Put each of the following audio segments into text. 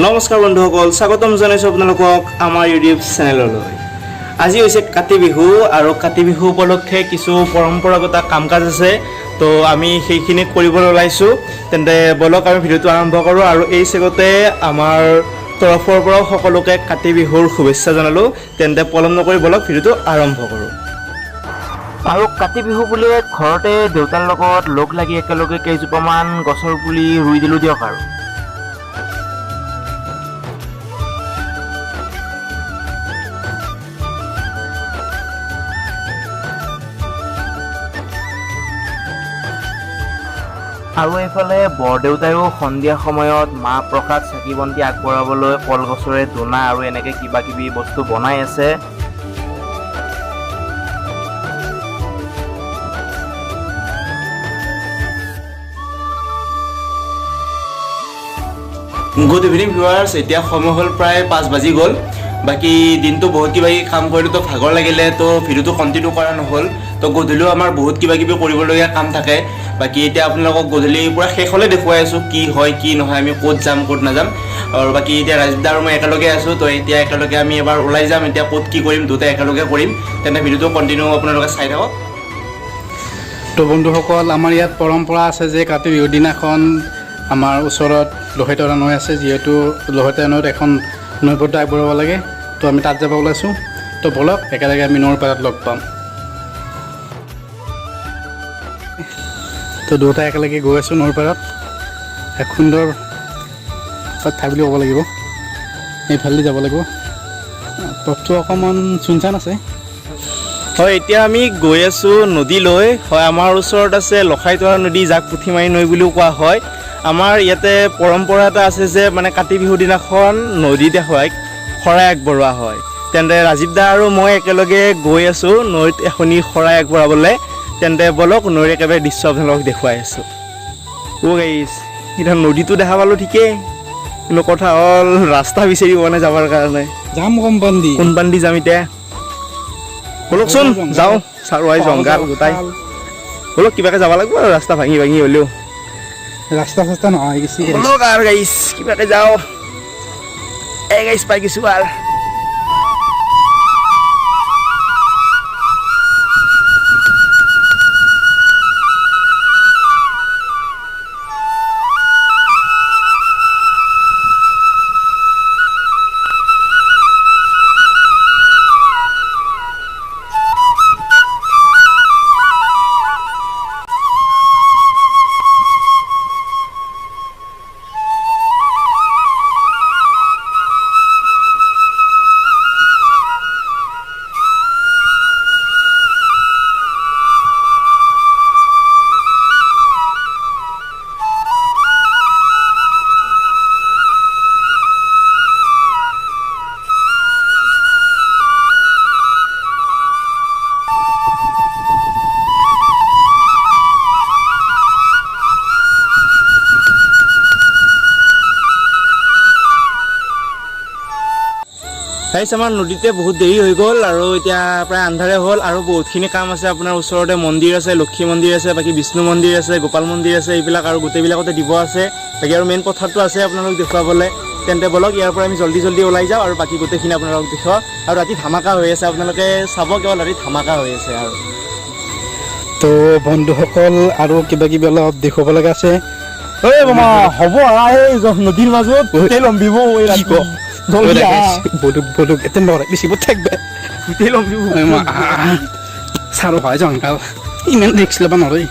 নমস্কাৰ বন্ধুসকল, স্বাগতম জনাইছোঁ আপোনালোকক আমাৰ ইউটিউব চেনেললৈ। আজি হৈছে কাতি বিহু আৰু কাতি বিহু উপলক্ষে কিছু পৰম্পৰাগত কাম কাজ আছে, তো আমি সেইখিনি কৰিবলৈ ওলাইছোঁ। তেন্তে বলক আমি ভিডিঅ'টো আৰম্ভ কৰোঁ আৰু এই চেগতে আমাৰ তৰফৰ পৰাও সকলোকে কাতি বিহুৰ শুভেচ্ছা জনালোঁ। তেন্তে পলম নকৰি বলক ভিডিঅ'টো আৰম্ভ কৰোঁ। আৰু কাতি বিহু বুলিয়ে ঘৰতে দেউতাৰ লগত লগ লাগি একেলগে কেইজোপামান গছৰ পুলি ৰুই দিলোঁ দিয়ক। আৰু আৰু এইফালে বৰদেউতায়ো সন্ধিয়া সময়ত মাহ প্ৰসাদ চাকি বন্তি আগবঢ়াবলৈ কলগছৰে দোনা আৰু এনেকৈ কিবা কিবি বস্তু বনাই আছে। গুড ইভিনিং ভিউৱাৰ্ছ, এতিয়া সময় হ'ল প্ৰায় 5 বাজি গ'ল। বাকী দিনটো বহুত কিবা কিবি কাম কৰিলোঁ, তো ভাগৰ লাগিলে, তো ভিডিঅ'টো কণ্টিনিউ কৰা নহ'ল। তো গধূলিও আমাৰ বহুত কিবা কিবি কৰিবলগীয়া কাম থাকে। বাকী এতিয়া আপোনালোকক গধূলি পূৰা শেষলৈ দেখুৱাই আছোঁ কি হয় কি নহয়, আমি ক'ত যাম ক'ত নাযাম। আৰু বাকী এতিয়া ৰাজদা আৰু মই একেলগে আছোঁ, তো এতিয়া একেলগে আমি এবাৰ ওলাই যাম। এতিয়া ক'ত কি কৰিম দুটাই একেলগে কৰিম। তেন্তে ভিডিঅ'টো কণ্টিনিউ আপোনালোকে চাই থাকক। তো বন্ধুসকল, আমাৰ ইয়াত পৰম্পৰা আছে যে কাতি বিহুৰ দিনাখন আমাৰ ওচৰত লোহিতৰা নৈ আছে, যিহেতু লোহিতৰা নৈত এখন নৈবদ্য আগবঢ়াব লাগে। তো আমি তাত যাব ওলাইছোঁ। তো বলক একেলগে আমি নৈৰ পাৰত লগ পাম। তো দুয়োটাই একেলগে গৈ আছোঁ নৈৰ পাৰত। এক সুন্দৰ ঠাই বুলি ক'ব লাগিব, এইফালেদি যাব লাগিব। পথটো অকণমান চুনচান আছে। হয়, এতিয়া আমি গৈ আছোঁ নদীলৈ। হয়, আমাৰ ওচৰত আছে লখাইতৰা নদী, যাক পুঠিমাৰী নৈ বুলিও কোৱা হয়। আমাৰ ইয়াতে পৰম্পৰা এটা আছে যে মানে কাতি বিহুৰ দিনাখন নদীতে হয় শৰাই আগবঢ়োৱা হয়। তেন্তে ৰাজীৱ দা আৰু মই একেলগে গৈ আছোঁ নৈত এখনি শৰাই আগবঢ়াবলৈ। তেন্তে বলক নৈৰ একেবাৰে দৃশ্য আপোনালোকক দেখুৱাই আছোঁ। গাইছ, এতিয়া নদীটো দেখা পালোঁ ঠিকেই, কিন্তু কথা হ'ল ৰাস্তা বিচাৰি পোৱা নাই যাবৰ কাৰণে। যাম কোনপান দি যাম এতিয়া? বলকচোন যাওঁ, চাৰুৱাই জংঘাল গোটাই। বলক কিবাকৈ যাব লাগিব আৰু ৰাস্তা ভাঙি ভাঙি হ'লেও। ৰাস্তা চাস্তা নহয় গেছি। বলক আৰু গাইছ কিবাকৈ যাওঁ। গাইছ পাই গৈছোঁ আৰু। আমাৰ নদীতে বহুত দেৰি হৈ গ'ল আৰু এতিয়া প্ৰায় আন্ধাৰে হ'ল আৰু বহুতখিনি কাম আছে। আপোনাৰ ওচৰতে মন্দিৰ আছে, লক্ষী মন্দিৰ আছে, বাকী বিষ্ণু মন্দিৰ আছে, গোপাল মন্দিৰ আছে, এইবিলাক আৰু গোটেইবিলাকতে দিব আছে। বাকী আৰু মেইন পথাৰটো আছে আপোনালোক দেখুৱাবলৈ। তেন্তে বলক ইয়াৰ পৰা আমি জল্দি ওলাই যাওঁ আৰু বাকী গোটেইখিনি আপোনালোকক দেখুৱাওঁ। আৰু ৰাতি ধামাকা হৈ আছে, আপোনালোকে চাব কেৱল ৰাতি ধামাকা হৈ আছে। আৰু তো বন্ধুসকল আৰু কিবা কিবি অলপ দেখুৱাব লগা আছে। হ'ব এই নদীৰ মাজত গোটেই লম্বিব চাৰো হয় জংঘাল, ইমান ৰিক্স ল'ব নোৱাৰি।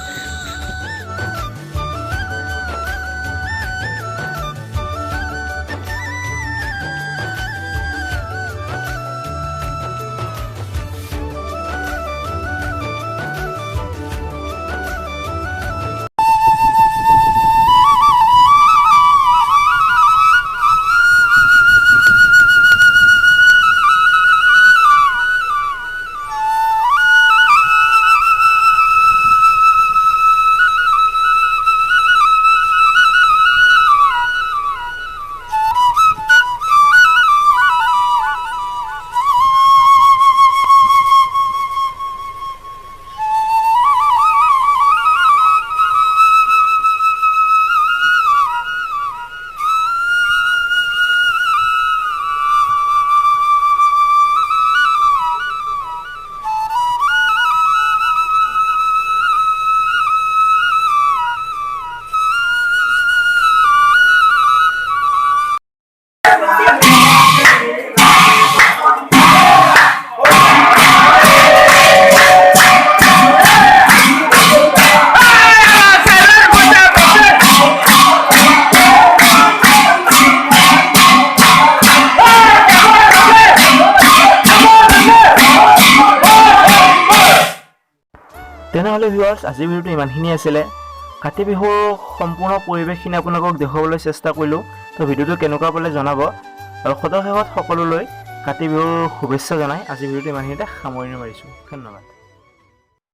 তেনেহ'লে ভিউৱাৰ্ছ আজিৰ ভিডিঅ'টো ইমানখিনি আছিলে কাতি বিহুৰ সম্পূৰ্ণ পৰিৱেশখিনি আপোনালোকক দেখুৱাবলৈ চেষ্টা কৰিলোঁ তো ভিডিঅ'টো কেনেকুৱা পালে জনাব আৰু শেষত সকলোলৈ কাতি বিহুৰ শুভেচ্ছা জনাই আজিৰ ভিডিঅ'টো ইমানখিনিতে সামৰণি মাৰিছোঁ ধন্যবাদ